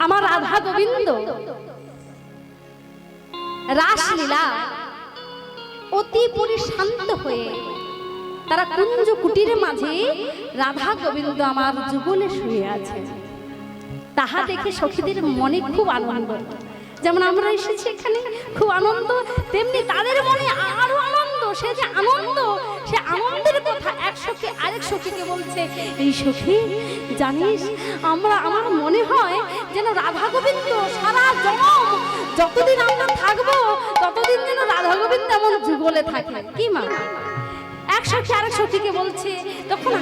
আমার রাধা গোবিন্দ রাসলীলা অতি পরিশান্ত হয়ে তারা কুঞ্জ কুটির মাঝে রাধা গোবিন্দ আমার যুগলে শুয়ে আছে। তাহা দেখে সখীদের মনে খুব আনন্দ। যেমন আমরা এসেছি এখানে খুব আনন্দ, তেমনি তাদের মনে আরো আনন্দ। সে যে আনন্দ, সে আনন্দের কথা এক সখী আরেক সখীকে বলছে, এই সখী জানিস, আমার মনে হয় যেন রাধা গোবিন্দ সারা জনম যতদিন আমরা থাকবো ততদিন যেন রাধা গোবিন্দ এমন যুগলে থাকে। কি মা? এক সখী আরেক সখীকে বলছে। তখন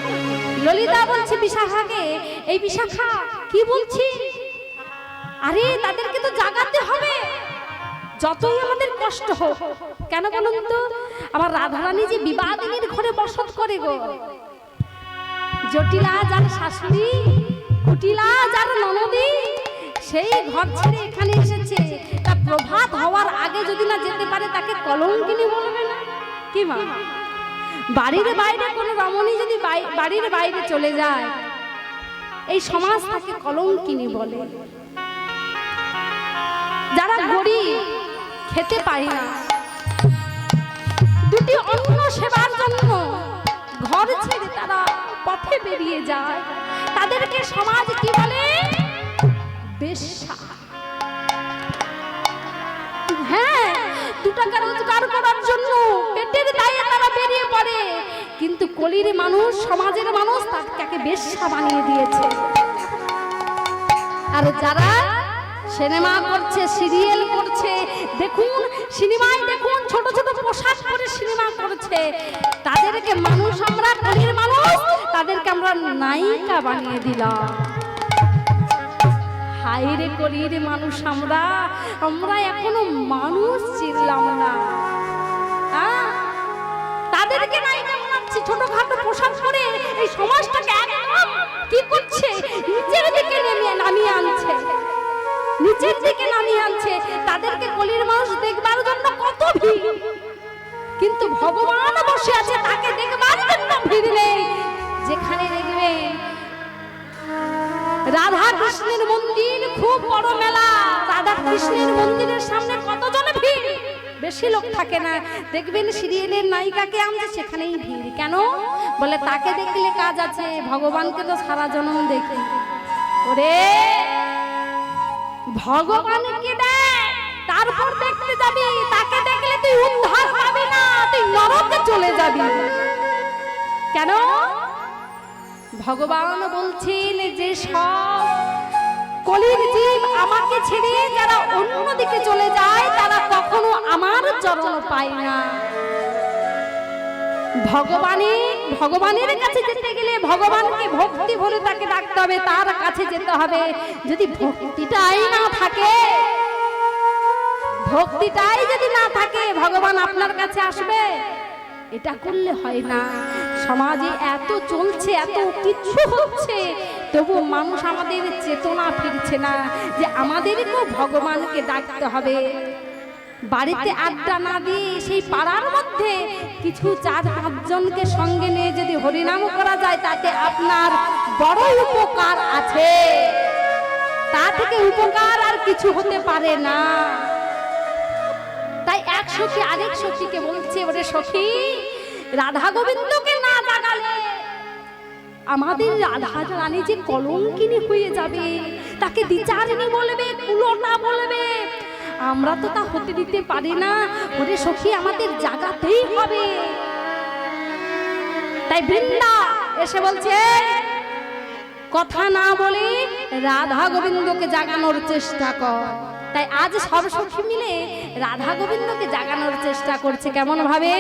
ললিতা বলছে বিশাখাকে, এই বিশাখা কি বলছি? আরে তাদেরকে তো জাগাতে হবে, যতই আমাদের কষ্ট হোক। কেন বলুন তো? আবার রাধারানী যে বিবাদিনীর ঘরে বসত করে গো। জটিলা যার শাশুড়ি, কুটিলা যার ননদী, সেই ঘর ছেড়ে এখানে এসেছে। তা প্রভাত হওয়ার আগে যদি না যেতে পারে তাকে কলঙ্কিনী বলবে না? কি মা? বাড়ির বাইরে কোনো রমণী যদি বাড়ির বাইরে চলে যায়, এই সমাজ তাকে কলঙ্কিনী বলে। যারা গরিব, খেতে পায় না, দুটি অন্ন সেবার জন্য ঘর ছেড়ে তারা পথে বেরিয়ে যায়, তাদেরকে সমাজ কি বলে? বেশ্যা। হ্যাঁ, 2 টাকা রোজগার করার জন্য পেটের দায়ে তারা বেরিয়ে পড়ে, কিন্তু কলির মানুষ, সমাজের মানুষ তাকে বেশ্যা বানিয়ে দিয়েছে। আর যারা সিনেমা করছে, সিরিয়াল করছে, দেখুন সিনেমায় দেখুন ছোট ছোট পোশাক পরে সিনেমা করছে, তাদেরকে মানুষ, আমরা কলির মানুষ, তাদেরকে আমরা নায়িকা বানিয়ে দিলাম। হায়রে কলির মানুষ আমরা এখনো মানুষ চিনলাম না। তাদেরকে নায়িকা বানাচ্ছি, ছোটখাটো পোশাক পরে এই সমাজটাকে একদম কি করছে? নিচের দিকে নামিয়ে আনছে, নিচের দিকে নামিয়ে আনছে। তাদেরকে কলির মানুষ দেখবার জন্য কত ভিড়, কিন্তু ভগবান বসে আছে, তাকে দেখবার জন্য ভিড় নেই। যেখানে দেখবেন রাধা কৃষ্ণের মন্দির, খুব বড় মেলা, রাধা কৃষ্ণের মন্দিরের সামনে কতজন ভিড়, বেশি লোক থাকে না। দেখবেন সিরিয়ালের নায়িকাকে আনছে, সেখানেই ভিড়। কেন? বলে তাকে দেখলে কাজ আছে, ভগবানকে তো সারা জনম দেখি। ওরে ভগবানকে দেখ, তারপর দেখতে যাবি, তাকে দেখলে তুই উদ্ধার পাবি না, তুই নরকে চলে যাবি। কেন? ভগবান বলছেন যে সব কলির জীব আমাকে ছেড়ে যারা অন্যদিকে চলে যায়, তারা কখনো আমার চরণ পায় না। ভগবানের কাছে যেতে গেলে ভগবানকে ভক্তি ভরে তাকে ডাকতে হবে, তার কাছে যেতে হবে। যদি ভক্তিটাই না থাকে, ভক্তিটাই যদি না থাকে, ভগবান আপনার কাছে আসবে? এটা করলে হয় না। সমাজে এত চলছে, এত কিছু হচ্ছে, তবু মানুষ আমাদের চেতনা ফিরছে না যে আমাদেরকেও ভগবানকে ডাকতে হবে। বাড়িতে আড্ডা না দিয়ে সেই পাড়ার মধ্যে কিছু 4-5 জনকে সঙ্গে নিয়ে যদি হরিনাম করা যায়, তাতে আপনার বড় উপকার আছে। তা থেকে উপকার আর কিছু হতে পারে না। তাই এক সখী আরেক সখীকে বলছে, ওরে সখী, রাধা গোবিন্দকে না জাগালে আমাদের রাধা রানী যে কলঙ্কিনী হয়ে যাবে, তাকে দ্বিচারিণী বলবে, কুলটা বলবে, আমরা তো তা হতে দিতে পারি না। ওরে সখী, আমাদের জাগাতেই হবে। তাই বৃন্দা এসে বলছে, কথা না বলে রাধা গোবিন্দকে জাগানোর চেষ্টা কর। তাই আজ সব সখী মিলে রাধা গোবিন্দকে জাগানোর চেষ্টা করছে। কেমন ভাবে?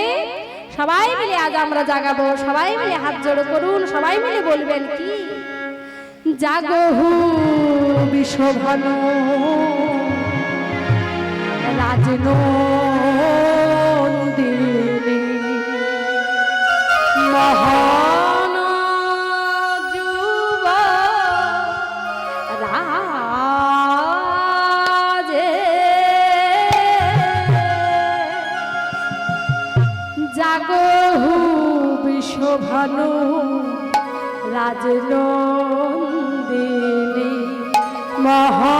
সবাই মিলে আজ আমরা জাগাবো। সবাই মিলে হাত জোড়ো করুন, সবাই মিলে বলবেন কি? জাগহু বিশ্বভানু রাজনন্দিনী মহান যুব রাজে, জাগহু বিশ্বভানু রাজনন্দিনী মহা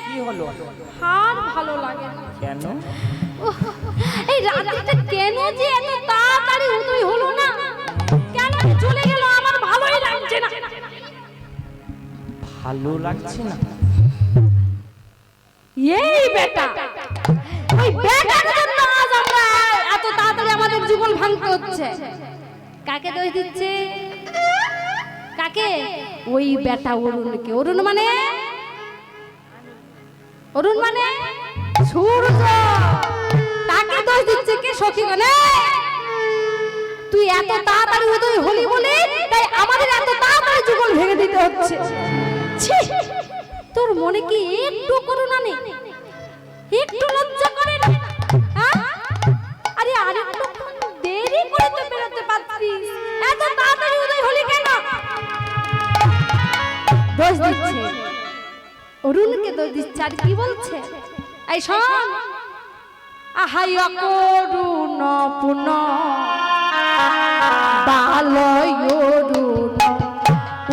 কি হলো? আর ভালো লাগে না। কেন? এই রাত্রিটা কেন যে এত তাড়াতাড়ি উদয় হলো না, কেন যে চলে গেল, আমার ভালোই লাগছে না। ভালো লাগছে না? এই বেটা, ওই বেটার জন্য আজ আমরা এত তাড়াতাড়ি আমাদের জীবন ভাঙতে হচ্ছে। কাকে দোষ দিচ্ছে? কাকে? ওই বেটা অরুণকে। অরুণ মানে সূর্য, তাকে দোষ দিচ্ছে কে? সখীগণে, তুই এত তাড়াতাড়ি উদয় হলি বলে তাই আমাদের এত তাড়াতাড়ি যুগল ভেঙে দিতে হচ্ছে। ছি, তোর মনে কি একটু করুণা নেই? একটু লজ্জা করে না? আরে আরেকটু দেরি করে তো বেরোতে পারতিস, এত তাড়াতাড়ি উদয় হলি কেন? দোষ দিচ্ছে, অরুণকে দোষ দিচ্ছে। আর কি বলছে? এই শোন, আহাই অকরুণ পুন বালয় অরুণ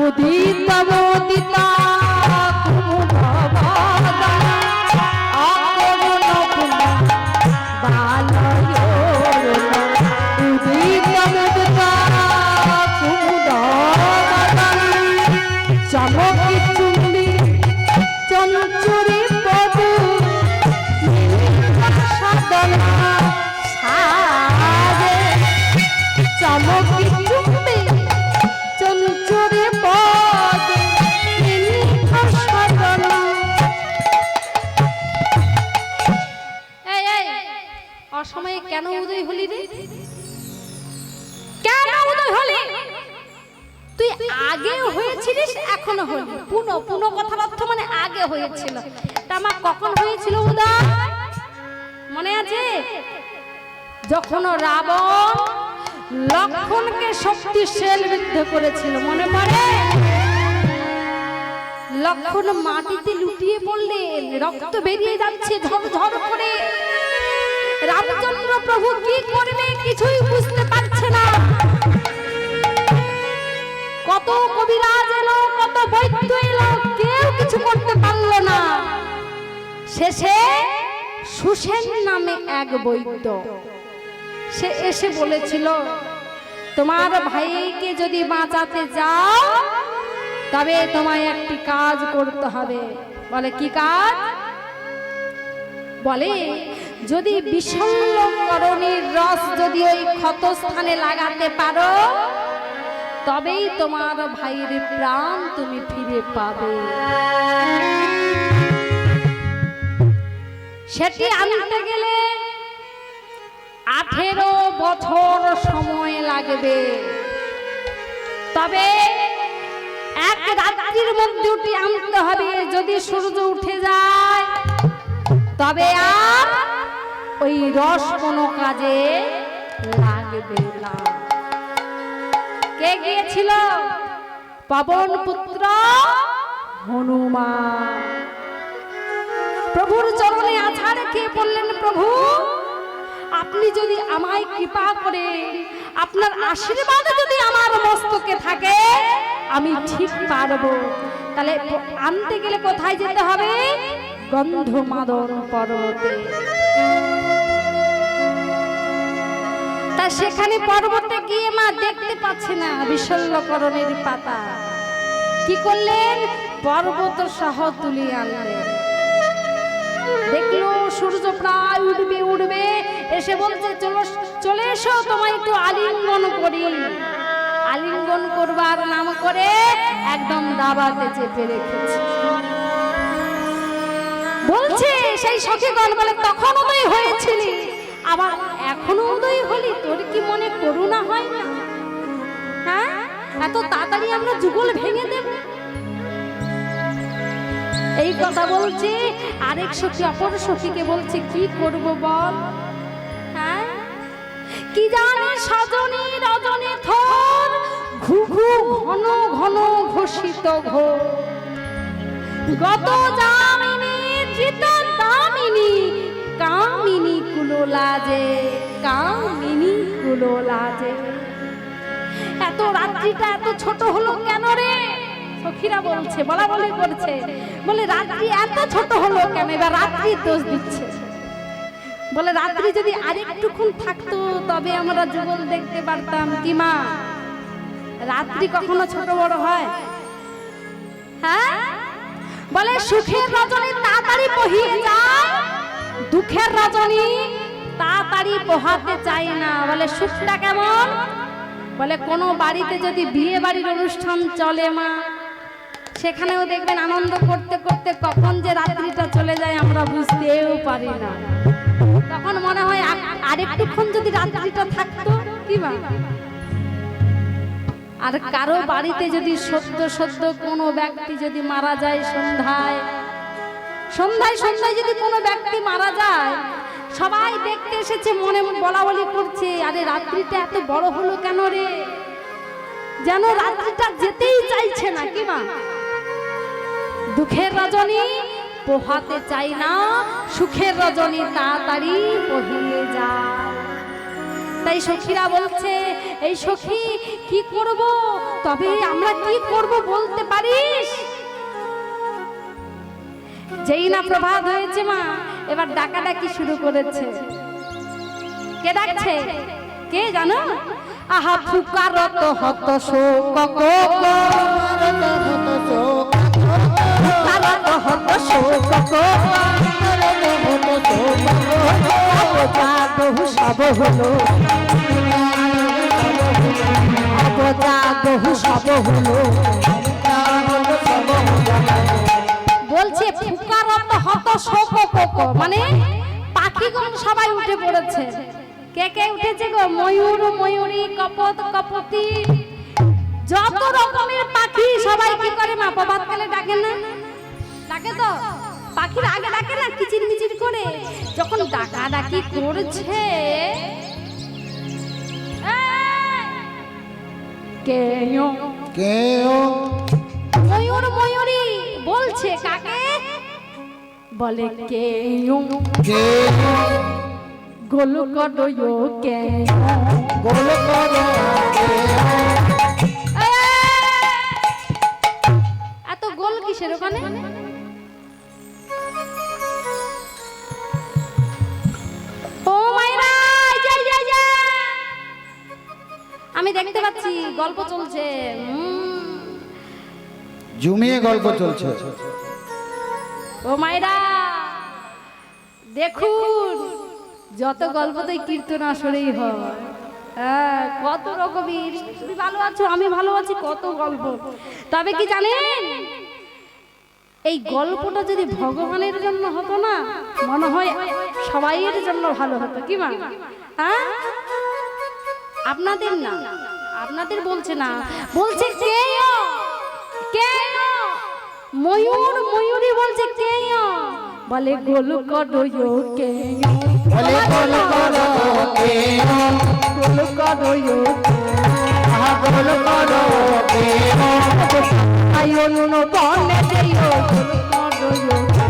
উদিত মুদিতা অসময়ে কেন উদয় হলি রে? কেন উদয় হলি? তুই আগে হয়েছিলিস, এখনো হলি। পুনো কথাবার্তা মানে আগে হয়েছিল। তা আমার কখন হয়েছিল উদয় মনে আছে? যখন রাবণ লক্ষণকে শক্তিশালী বিদ্ধ করেছিল, মনে পড়ে? লক্ষণ মাটিতে লুটিয়ে পড়লেন, রক্ত বেরিয়ে যাচ্ছে ঝরঝর করে। রামচন্দ্র প্রভু কি করবে কিছুই বুঝতে পারছে না। কত কবিরাজ এলো, কত বৈদ্য এলো, কেউ কিছু করতে পারলো না। শেষে সুসেন নামে এক বৈদ্য, সে এসে বলেছিল, তোমার ভাইকে যদি বাঁচাতে যাও তবে তোমায় একটি কাজ করতে হবে। বলে কি কাজ? বলে যদি বিশল্যকরণীর রস যদি ওই ক্ষতস্থানে লাগাতে পারো তবেই তোমার ভাইয়ের প্রাণ তুমি ফিরে পাবে। সেটি আনতে গেলে 18 বছর সময় লাগবে, তবে এক রাত্রির মধ্যে ওটি আনতে হবে। যদি সূর্য উঠে যায় তবে আর ওই রস কোনো কাজে লাগবে না। কে গিয়েছিল? পবন পুত্র হনুমান। প্রভুর চরণে আছাড় খেয়ে বললেন, প্রভু আপনি যদি আমায় কৃপা করে, আপনার আশীর্বাদ যদি আমার মস্তকে থাকে আমি ঠিক পারবো। তাহলে আনতে গেলে কোথায় যেতে হবে? গন্ধমাদন পর্বতে। তা সেখানে পর্বতে গিয়ে মা দেখতে পাচ্ছে না বিশল্যকরণের পাতা। কি করলেন? পর্বত সহ তুলিয়ে আনলেন। দেখলো সূর্য প্রায় উঠবে, এসে বলছে, চলে এসো তোমায় একটু আলিঙ্গন করি। আলিঙ্গন করবার নাম করে একদম দাবাতে চেপে রেখেছে। বলছে সেই সখীগণ, বলে তখন উদয় হয়েছিলি, আবার এখনো উদয় হলি, তোর কি মনে করুণা হয় না? হ্যাঁ, এত তাড়াতাড়ি আমরা যুগল ভেঙে দেব? এই কথা বলছে। আরেক সখী অপর সখীকে বলছে, কি করব বল? হ্যাঁ, কি জানি সজনী রজনী থর ঘুঘু ঘন ঘন ঘোষিত ঘোর গত যামিনী জিত দামিনী কামিনী কুলোলাজে, কামিনী কুলোলাজে। এত রাত্রিটা এত ছোট হলো কেন রে? সখীরা বলছে, বলা বলি করছে, বলে রাত্রি এত ছোট হলো কেন? এবার রাত্রির দোষ দিচ্ছে, বলে রাত্রি যদি আরেকটুক্ষণ থাকতো তবে আমরা যুগল দেখতে পারতাম। কি মা, রাত্রি কখনো ছোট বড় হয়? হ্যাঁ, বলে সুখের রজনী তাড়াতাড়ি বহিয়ে যায়, দুঃখের রজনী তাড়াতাড়ি পোহাতে চাই না। বলে সুখটা কেমন? বলে কোনো বাড়িতে যদি বিয়ে বাড়ির অনুষ্ঠান চলে মা, সেখানেও দেখবেন আনন্দ করতে করতে কখন যে রাত্রিটা চলে যায় আমরা বুঝতেও পারি না। তখন মনে হয় আরেকটুক্ষণ যদি রাত্রিটা থাকতো। কি মা? আর কারো বাড়িতে যদি সদ্য সদ্য কোনো ব্যক্তি যদি মারা যায়, সন্ধ্যায় সন্ধ্যায় সন্ধ্যায় যদি কোনো ব্যক্তি মারা যায়, সবাই দেখতে এসেছে, মনে মনে বলা বলি করছে, আরে রাত্রিটা এত বড় হলো কেন রে? যেন রাত্রিটা যেতেই চাইছে না। কি মা? দুঃখের রজনী পোহাতে চাই না, সুখের রজনী তাড়াতাড়ি বহিয়ে যায়। তাই সখীরা বলছে, এই সখী কি করব? তবে আমরা কি করব বলতে পারিস? যেই না প্রভাত হয়েছে মা, এবার ডাকাডাকি শুরু করেছে। কে ডাকছে? কে জানো? আহা ফুকারত হত শোক গো, ফুকারত হত শোক গো, বহু সব হলো, বহু সব হলো। বলছে ফুকারত হত শোক গো, মানে পাখিগণ সবাই উঠে পড়েছে। কে কে উঠেছে গো? ময়ূর, ময়ূরী, কপত, কপতি, যত রকমের পাখি সবাই কি করে মা? প্রভাতকালে ডাকে না? ডাকে তো? পাখির আগে ডাকে না কিচির মিচির করে? যখন ডাকাডাকি করছে, কেও কেও ময়ূর ময়ূরী বলছে কাকে? বলে কেও কেও গোল করো কেও, গোল করো এত গোল কিসের ওখানে? ও মাইরা, যাই যাই যাই, আমি দেখতে পাচ্ছি গল্প চলছে, জমিয়ে গল্প চলছে। ও মাইরা দেখুন, যত গল্প তো কীর্তন আসরেই হয়। হ্যাঁ, কত রকমের, তুমি ভালো আছো, আমি ভালো আছি, কত গল্প। তবে কি জানেন, এই গল্পটা যদি ভগবানের জন্য হতো না, মনে হয় সবাইয়ের জন্য ভালো হতো। কি মা? হ্যাঁ, আপনাদের না, আপনাদের বলছে না, বলছে কেও কেও, ময়ূর ময়ূরী বলছে কেও, বলে গোল করো কেও, বলে গোল করো কেও, গোল করো গোল করো কেও, আয়ন বনে দেও, গোল করো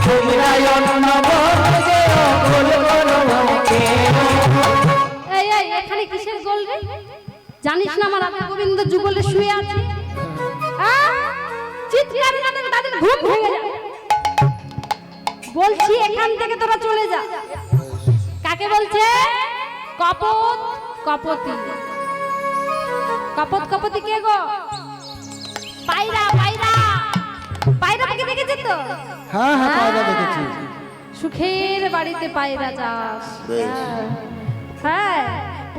তোমরা অন্য বলে দেও, গোল করো কেও। এই এই এখানে কিসের গোল রে? জানিস না আমার রাধা গোবিন্দ যুগলে শুয়ে আছে? চিৎকার করে তাদের ঘুম ভেঙে যায়। বলছি এখান থেকে তোরা চলে যা। কাকে বলছে? কপত কপতি। কপত কপতি কে গো? পায়রা পায়রা, পায়রাকে দেখেছিস তো? হ্যাঁ হ্যাঁ, পায়রা দেখেছি। সুখের বাড়িতে পায়রা চাষ। হ্যাঁ,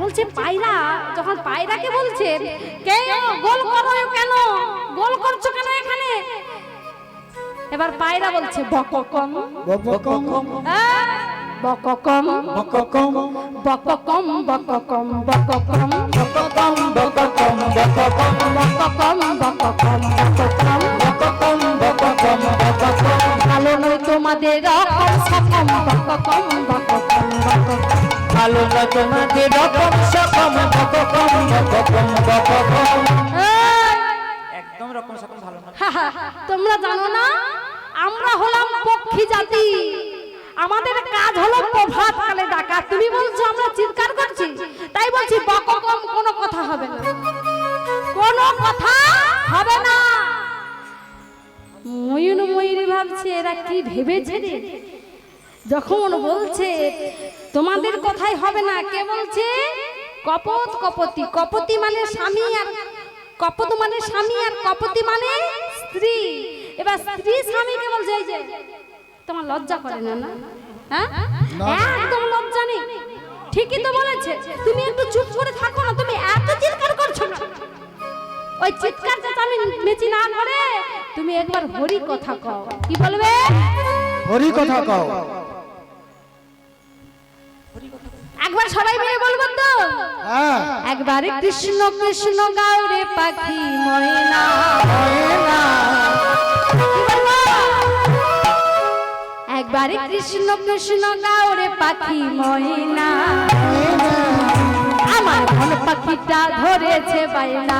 বলছে পায়রা, যখন পায়রাকে বলছে কেন গোল করো কেন, গোল করছো কেন এখানে? এবার পায়রা বলছে বককম বককম বককম বককম বককম বককম বককম বককম বককম বককম বককম বককম বককম বককম বককম বককম। ভালো নয় তোমাদের রকম সকম বককম বককম বককম, ভালো না তোমাদের রকম সকম বককম বককম বককম। একদম রকম সকম ভালো না। তোমরা জানো না আমরা হলাম পক্ষী জাতি, আমাদের কাজ হলো প্রভাত কালে ডাকা। তুমি বলছো আমরা চিৎকার করছি, তাই বলছি বককম কোনো কথা হবে না, কোনো কথা হবে না। ময়ূর ময়ূরী ভাবছে এরা কি ভেবেছে রে, যখন বলছে তোমাদের কথাই হবে না, কে বলছে? কপত কপতি। কপতি মানে স্বামী, আর কপত মানে স্বামী, আর কপতি মানে স্ত্রী। এবার স্ত্রী স্বামীকে বলছে এই যে তোমার লজ্জা করে না? না, হ্যাঁ, একদম লজ্জা নেই। ঠিকই তো বলেছে, তুমি একটু চুপ করে থাকো না, তুমি এত চিৎকার করছো না। ওই চিৎকার চেঁচামি মেচি না করে তুমি একবার হরি কথা কও। কি বলবে? হরি কথা কও। একবার সবাই মিলে বলবো তো? হ্যাঁ। একবারে কৃষ্ণ কৃষ্ণ গাও রে পাখি ময়না। ময়না। কি বলবো? একবারে কৃষ্ণ কৃষ্ণ গাও রে পাখি ময়না, আমার মন পাখিটা ধরেছে বাইনা।